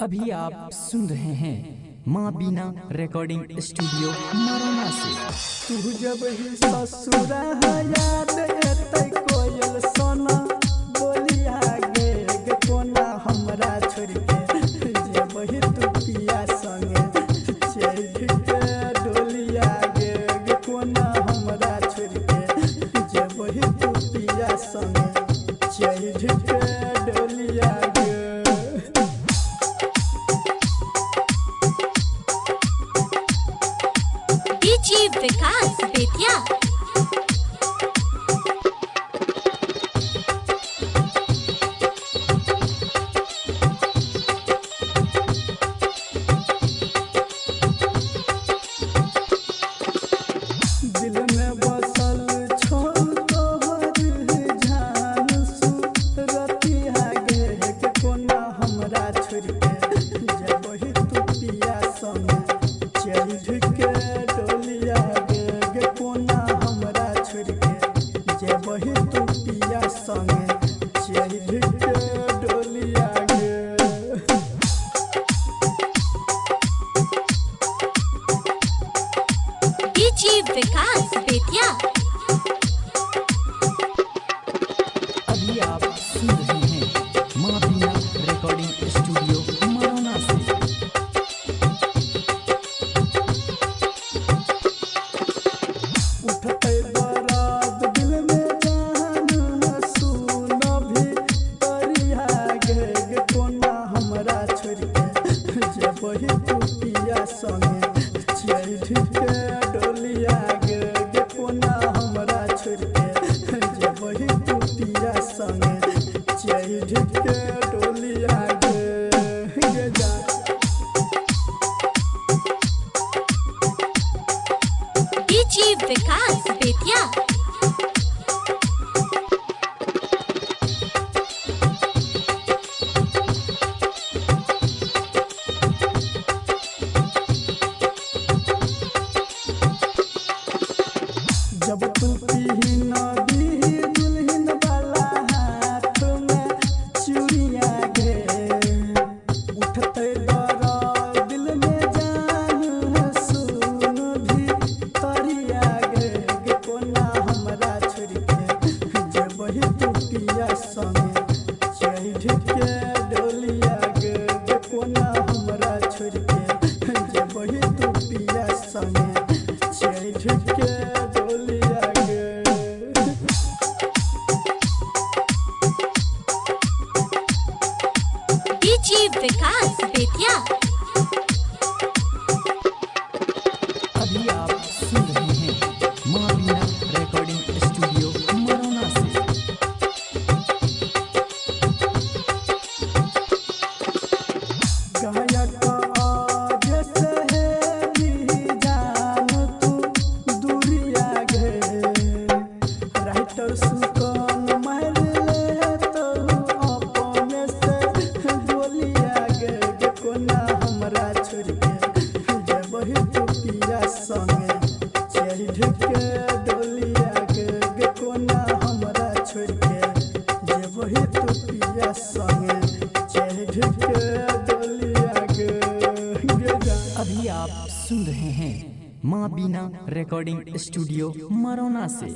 अभी आप सुन रहे हैं माँ बीना रिकॉर्डिंग स्टूडियो मरोना से। तू जब ही ससुरा याद एतै कोयल सोना बोलिया गे कोना हमरा छोड़ के जब ही तू पिया संगे चढ़ के डोलिया गे कोना हमरा छोड़ के जब ही तू पिया संगे चढ़ के डोलिया गे। विकास बेतिया दिल में बसल छो तोहर जान सुरतिया गे कोना हमरा छोड़ के जब ही तू पिया संगे चढ़ के डोलिया गे कोना हमरा छोड़ के जब ही तू पिया संगे चढ़ के डोलिया गे। विकास बेतिया अभी आप सुन रहे हैं माँ बीना रिकॉर्डिंग स्टूडियो मरोना से। उठते बरात दिल में जान सुन भी करिया गे कोना हमरा छोड़ के जब ही तू पिया संगे चढ़ के डोलिया गे कोना हमरा छोड़ के जब ही तू पिया संगे चढ़ के डोलिया गे जा। विकास बेतिया जब तू पीन दी दुल्हन वाला हाथ में चूड़िया गे उठते डर दिल में जान सुन भी तरिया गे कोना हमरा छोड़ के जब ही तू पिया संगे चढ़ के डोलिया गे कोना हमरा छोड़ के जब ही तू पिया संगे चढ़ के डोलिया गे। विकास बेतिया अभी आप सुन रहे हैं माँ बीना रिकॉर्डिंग स्टूडियो मरोना से। गायक आज से है जान तू दूरिया गे राइटर सुकन मार ले तो अपने से बोलिया गे कोना हमरा छोड़ के जब ही तू पिया संगे चढ़ के डोलिया गे कोना हमरा छोड़ के जब ही तू पिया संगे चढ़ के डोलिया गे जा। अभी आप सुन रहे हैं माँ बीना रिकॉर्डिंग स्टूडियो मरोना से।